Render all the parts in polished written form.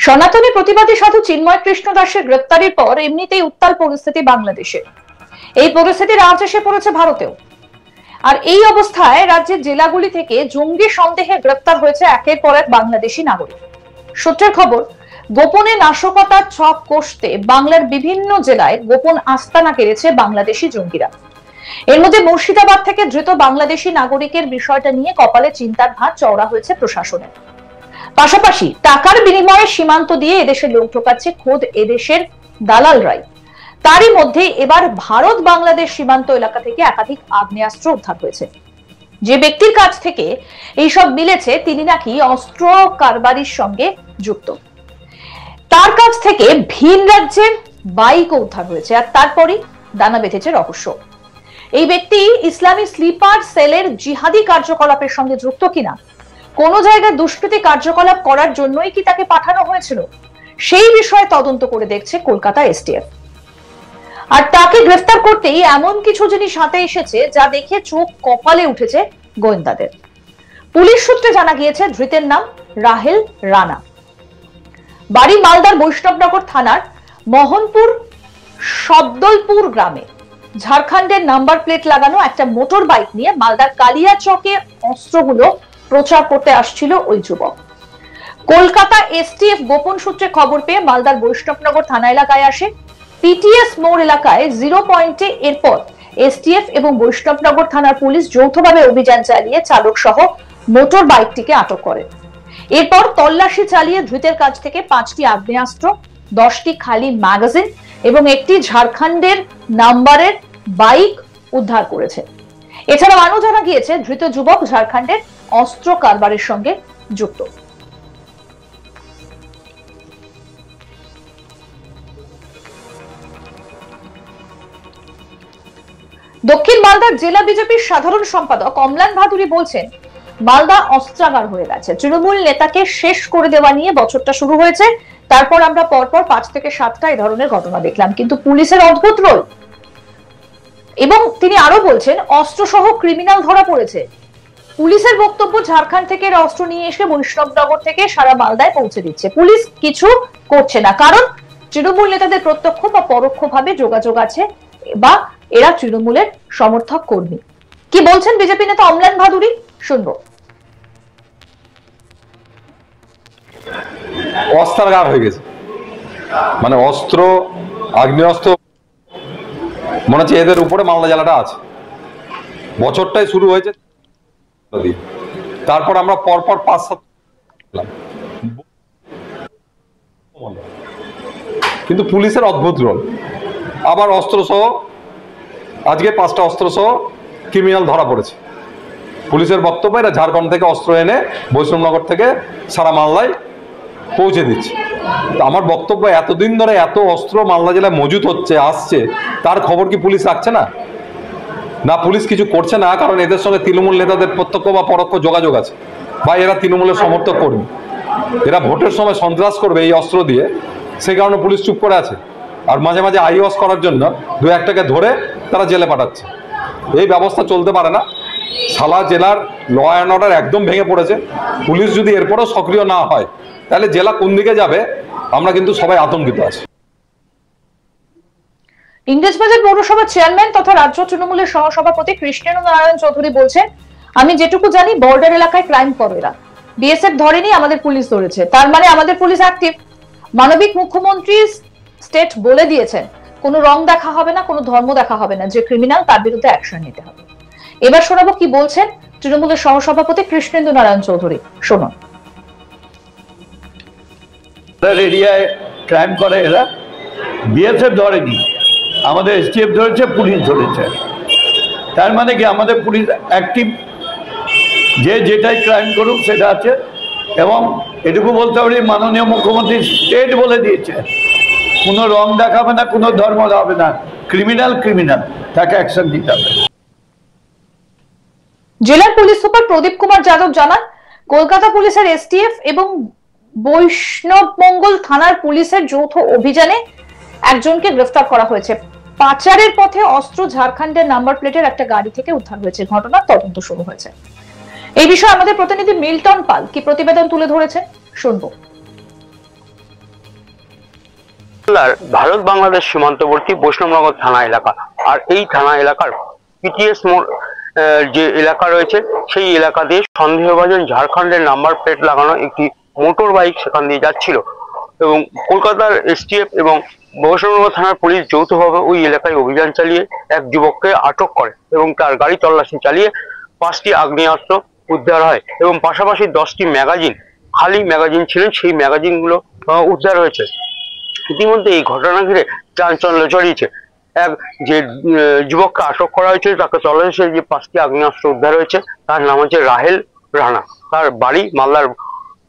সনাতনী প্রতিবাদী সাধু চিন্ময় কৃষ্ণ দাসের গ্রেপ্তারের পর এমনিতেই উত্তাল পরিস্থিতি বাংলাদেশে। এই পরিস্থিতি রাজ্যে এসে পড়েছে ভারতেও। আর এই অবস্থায় রাজ্যের জেলাগুলি থেকে জঙ্গি সন্দেহে গ্রেপ্তার হয়েছে একের পর এক বাংলাদেশি নাগরিক। সূত্রের খবর, গোপনে নাশকতার ছক কষতে বাংলার বিভিন্ন জেলায় গোপন আস্তানা কেড়েছে বাংলাদেশি জঙ্গিরা। এর মধ্যে মুর্শিদাবাদ থেকে ধৃত বাংলাদেশি নাগরিকের বিষয়টা নিয়ে কপালে চিন্তার ভাঁজ চওড়া হয়েছে প্রশাসনের। পাশাপাশি টাকার বিনিময়ে সীমান্ত দিয়ে এদেশে লোক ঢোকাচ্ছে খোদ এদেশের দালালরাই। তারই মধ্যে এবার ভারত বাংলাদেশ সীমান্ত এলাকা থেকে একাধিক আগ্নেয়াস্ত্র উদ্ধার হয়েছে। যে ব্যক্তির কাছ থেকে এইসব মিলেছে তিনি নাকি অস্ত্র কারবারির সঙ্গে যুক্ত। তার কাছ থেকে ভিন রাজ্যের বাইকও উদ্ধার হয়েছে। আর তারপরই দানা বেঁধেছে রহস্য। এই ব্যক্তি ইসলামী স্লিপার সেলের জিহাদি কার্যকলাপের সঙ্গে যুক্ত কিনা, কোন জায়গায় দুষ্কৃতী কার্যকলাপ করার জন্যই কি তাকে পাঠানো হয়েছিল, সেই বিষয়ে তদন্ত করে দেখছে কলকাতা এসটিএফ। আর তাকে গ্রেফতার করতেই এমন কিছু জিনিস হাতে এসেছে যা দেখে চোখ কপালে উঠেছে গোয়েন্দাদের। পুলিশ সূত্রে জানা গিয়েছে ধৃতের নাম রাহেল রানা, বাড়ি মালদার বৈষ্ণবনগর থানার মোহনপুর সদ্দলপুর গ্রামে। ঝাড়খণ্ডের নাম্বার প্লেট লাগানো একটা মোটর বাইক নিয়ে মালদার কালিয়া চকে অস্ত্রগুলো প্রচার করতে আসছিল ওই যুবক। কলকাতা এসটিএফ গোপন সূত্রে খবর পেয়ে মালদার বৈষ্ণবনগর থানা এলাকায় আসে। পিটিএস মোড় এলাকায় 0 পয়েন্টে এরপর এসটিএফ এবং বৈষ্ণবনগর থানার পুলিশ যৌথভাবে অভিযান চালিয়ে চালক সহ মোটর বাইকটিকে আটক করে। এরপর তল্লাশি চালিয়ে ধৃতের কাছ থেকে 5টি আগ্নেয়াস্ত্র, 10টি খালি ম্যাগাজিন এবং একটি ঝাড়খণ্ডের নাম্বারের বাইক উদ্ধার করেছে। এছাড়াও আরো জানা গিয়েছে ধৃত যুবক ঝাড়খণ্ডের অস্ত্র কারবারের সঙ্গে যুক্ত। দক্ষিণ মালদার জেলা বিজেপির সাধারণ সম্পাদক অম্লান ভাদুরী বলছেন, মালদা অস্ত্রাগার হয়ে গেছে। তৃণমূল নেতাকে শেষ করে দেওয়া নিয়ে বছরটা শুরু হয়েছে। তারপর আমরা পরপর 5 থেকে 7টা এই ধরনের ঘটনা দেখলাম, কিন্তু পুলিশের অদ্ভুত রোল। এবং তিনি আরো বলছেন, অস্ত্র সহ ক্রিমিনাল ধরা পড়েছে। পুলিশের বক্তব্য, ঝাড়খণ্ড থেকে অস্ত্র নিয়ে এসে বৈষ্ণবনগর থেকে সারা মালদায় পৌঁছে দিচ্ছে। পুলিশ কিছু করছে না, কারণ তৃণমূল নেতাদের প্রত্যক্ষ বা পরোক্ষভাবে যোগাযোগ আছে বা এরা তৃণমূলের সমর্থক কর্মী। কি বলছেন বিজেপি নেতা অম্লান ভাদুরী, শুনবো। অস্ত্রাগার হয়ে গেছে, মানে অস্ত্র, আগ্নেয়াস্ত্র, মনে হচ্ছে এদের উপরে মালদা জেলাটা আছে। বছরটাই শুরু হয়েছে, তারপর আমরা পরপর 5-7, কিন্তু পুলিশের অদ্ভুত রোল। আবার অস্ত্র সহ আজকে 5টা অস্ত্র সহ ক্রিমিনাল ধরা পড়েছে। পুলিশের বক্তব্য, এরা ঝাড়খণ্ড থেকে অস্ত্র এনে বৈষ্ণবনগর থেকে সারা মালদায় পৌঁছে দিচ্ছে। তো আমার বক্তব্য, এতদিন ধরে এত অস্ত্র মালদা জেলায় মজুত হচ্ছে, আসছে, তার খবর কি পুলিশ রাখছে না? না, পুলিশ কিছু করছে না, কারণ এদের সঙ্গে তৃণমূল নেতাদের প্রত্যক্ষ বা পরোক্ষ যোগাযোগ আছে, বা এরা তৃণমূলের সমর্থক কর্মী। এরা ভোটের সময় সন্ত্রাস করবে এই অস্ত্র দিয়ে, সেই কারণে পুলিশ চুপ করে আছে। আর মাঝে মাঝে আইওয়াস করার জন্য 2-1টাকে ধরে তারা জেলে পাঠাচ্ছে। এই ব্যবস্থা চলতে পারে না। সালা জেলার ল অ্যান্ড অর্ডার একদম ভেঙে পড়েছে। পুলিশ যদি এরপরও সক্রিয় না হয়, তাহলে জেলা কোন দিকে যাবে আমরা কিন্তু সবাই আতঙ্কিত আছি। ইংরেজবাজার পৌরসভার চেয়ারম্যান তথা রাজ্য তৃণমূলের সহসভাপতি কৃষ্ণেন্দু নারায়ণ চৌধুরী বলছেন, আমি যেটুকু জানি বর্ডার এলাকায় ক্রাইম করে এরা। বিএসএফ ধরেনি, আমাদের পুলিশ ধরেছে, তার মানে আমাদের পুলিশ অ্যাক্টিভ। মানবিক মুখ্যমন্ত্রী স্টেট বলে দিয়েছেন, কোনো রং দেখা হবে না, কোনো ধর্ম দেখা হবে না, যে ক্রিমিনাল তার বিরুদ্ধে অ্যাকশন নিতে হবে। এবার শোনাবো কি বলছেন তৃণমূলের সহসভাপতি কৃষ্ণেন্দু নারায়ণ চৌধুরী, শুনুন। এরিয়ায় ক্রাইম করে এরা, বিএসএফ ধরেনি, আমাদের এসটিএফ ধরেছে, পুলিশ ধরেছে। তার মানে কি আমাদের পুলিশ অ্যাক্টিভ, যে যেটাই ক্রাইম করুক সেটা আছে। এবং এটুকু বলতে পারি, মাননীয় মুখ্যমন্ত্রী স্টেট বলে দিয়েছে, কোনো রং দেখাবে না, কোনো ধর্ম হবে না, ক্রিমিনাল ক্রিমিনাল, তাকে অ্যাকশন দিতে হবে। জেলার পুলিশ সুপার প্রদীপ কুমার যাদব জানান, কলকাতা পুলিশের এসটিএফ এবং বৈষ্ণবমঙ্গল থানার পুলিশের যৌথ অভিযানে একজনকে গ্রেফতার করা হয়েছে। পাচারের পথে অস্ত্র ঝাড়খণ্ডের নাম্বার প্লেটের একটা গাড়ি থেকে উদ্ধার হয়েছে। ঘটনার তদন্ত শুরু হয়েছে। এই বিষয়ে আমাদের প্রতিনিধি মিল্টন পাল কি প্রতিবেদন তুলে ধরেছেন, শুনবো। ভারত বাংলাদেশ সীমান্তবর্তী বৈষ্ণবনগর থানা এলাকা, আর এই থানা এলাকার পিটিএস মোড় যে এলাকা রয়েছে সেই এলাকা দিয়ে সন্দেহভাজন ঝাড়খণ্ডের নাম্বার প্লেট লাগানো একটি মোটর বাইক সেখান দিয়ে যাচ্ছিল এবং কলকাতার এসটিএফ এবং বৈষ্ণবনগর থানার পুলিশ যৌথভাবে ওই এলাকায় অভিযান চালিয়ে এক যুবককে আটক করে এবং তার গাড়ি তল্লাশি চালিয়ে 5টি আগ্নেয়াস্ত্র উদ্ধার হয় এবং পাশাপাশি 10টি ম্যাগাজিন, খালি ম্যাগাজিন ছিলেন, সেই ম্যাগাজিনগুলো উদ্ধার হয়েছে। ইতিমধ্যে এই ঘটনা ঘিরে চাঞ্চল্য ছড়িয়েছে। এক যে যুবককে আটক করা হয়েছে তাকে তল্লাশি যে 5টি আগ্নেয়াস্ত্র উদ্ধার হয়েছে তার নাম হচ্ছে রাহেল রানা। তার বাড়ি মালদার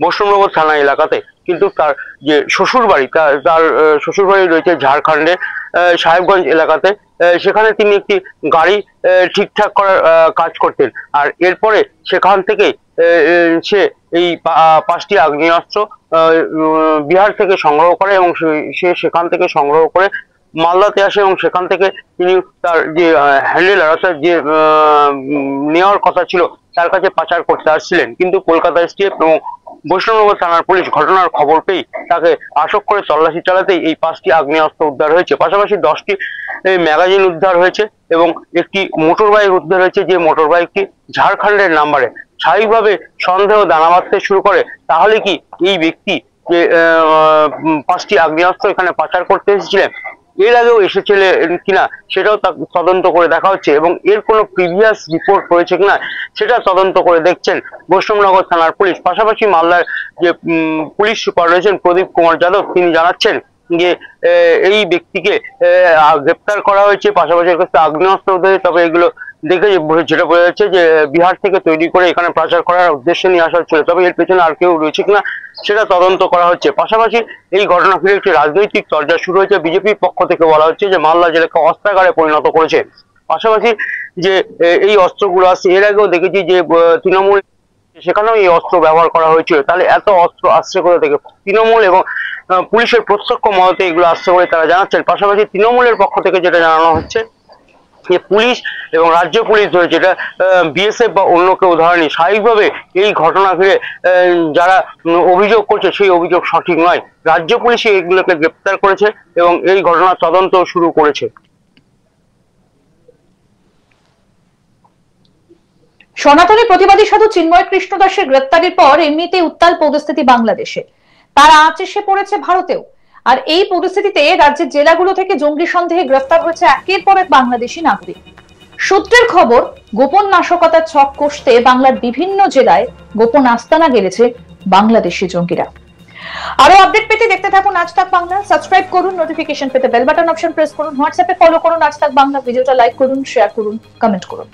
বৈষ্ণবনগর থানা এলাকাতে, কিন্তু তার যে শ্বশুর বাড়ি তার শ্বশুর বাড়ি রয়েছে ঝাড়খণ্ডের সাহেবগঞ্জ এলাকাতে। সেখানে তিনি একটি গাড়ি ঠিকঠাক করার কাজ করতেন, আর এরপরে সেখান থেকে সে এই 5টি আগ্নেয়াস্ত্র বিহার থেকে সংগ্রহ করে এবং সে সেখান থেকে সংগ্রহ করে মালদাতে আসে এবং সেখান থেকে তিনি তার যে হ্যান্ডেলার অর্থাৎ যে নেওয়ার কথা ছিল তার কাছে পাচার করতে আসছিলেন। কিন্তু কলকাতা এসটিএফ এবং বৈষ্ণবনগর থানার পুলিশ ঘটনার খবর পেয়ে তাকে আটক করে তল্লাশি চালাতেই এই 5টি আগ্নেয়াস্ত্র উদ্ধার হয়েছে। পাশাপাশি 10টি ম্যাগাজিন উদ্ধার হয়েছে এবং একটি মোটর বাইক উদ্ধার হয়েছে, যে মোটর বাইকটি ঝাড়খণ্ডের নাম্বারে। স্বাভাবিকভাবে সন্দেহ দানা বাঁধতে শুরু করে, তাহলে কি এই ব্যক্তি যে 5টি আগ্নেয়াস্ত্র এখানে পাচার করতে এসেছিলেন এর আগেও এসেছিলেন কিনা সেটাও তদন্ত করে দেখা হচ্ছে এবং এর কোনো প্রিভিয়াস রিপোর্ট রয়েছে কিনা সেটা তদন্ত করে দেখছেন বৈষ্ণবনগর থানার পুলিশ। পাশাপাশি মালদার যে পুলিশ সুপার রয়েছেন প্রদীপ কুমার যাদব, তিনি জানাচ্ছেন যে এই ব্যক্তিকে গ্রেপ্তার করা হয়েছে, পাশাপাশি এর কাছে আগ্নেয়াস্ত্র উদ্ধার। তবে এগুলো দেখে যেটা বোঝা যাচ্ছে যে বিহার থেকে তৈরি করে এখানে পাচার করার উদ্দেশ্য নিয়ে আসা হচ্ছিল, তবে এর পেছনে আর কেউ রয়েছে কিনা সেটা তদন্ত করা হচ্ছে। পাশাপাশি এই ঘটনা ঘিরে একটি রাজনৈতিক চর্চা শুরু হয়েছে। বিজেপির পক্ষ থেকে বলা হচ্ছে যে মালদা জেলাকে অস্ত্রাগারে পরিণত করেছে। পাশাপাশি যে এই অস্ত্রগুলো আসছে, এর আগেও দেখেছি যে তৃণমূল সেখানেও এই অস্ত্র ব্যবহার করা হয়েছিল, তাহলে এত অস্ত্র আসছে কোথা থেকে? তৃণমূল এবং পুলিশের প্রত্যক্ষ মদতে এগুলো আসছে বলে তারা জানাচ্ছেন। পাশাপাশি তৃণমূলের পক্ষ থেকে যেটা জানানো হচ্ছে যে পুলিশ এবং রাজ্য পুলিশ ধরে যেটা বিএসএফ বা অন্য কেউ ধরেনি, স্বাভাবিকভাবে এই ঘটনা ঘিরে যারা অভিযোগ করছে সেই অভিযোগ সঠিক নয়। রাজ্য পুলিশ এগুলোকে গ্রেপ্তার করেছে এবং এই ঘটনার তদন্ত শুরু করেছে। সনাতনী প্রতিবাদী সাধু চিন্ময় কৃষ্ণ দাসের গ্রেপ্তারের পর এমনিতেই উত্তাল পরিস্থিতি বাংলাদেশে, তার আঁচ এসে পড়েছে ভারতেও। আর এই পরিস্থিতিতে রাজ্যের জেলাগুলো থেকে জঙ্গি সন্দেহে গ্রেফতার হয়েছে একের পর এক বাংলাদেশি নাগরিক। সূত্রের খবর, গোপন নাশকতার ছক কষতে বাংলার বিভিন্ন জেলায় গোপন আস্তানা গেড়েছে বাংলাদেশি জঙ্গিরা। আরো আপডেট পেতে দেখতে থাকুন আজ তাক বাংলা। সাবস্ক্রাইব করুন, নোটিফিকেশন পেতে বেল বাটন অপশন প্রেস করুন, হোয়াটসঅ্যাপে ফলো করুন আজ তাক বাংলা, ভিডিওটা লাইক করুন, শেয়ার করুন, কমেন্ট করুন।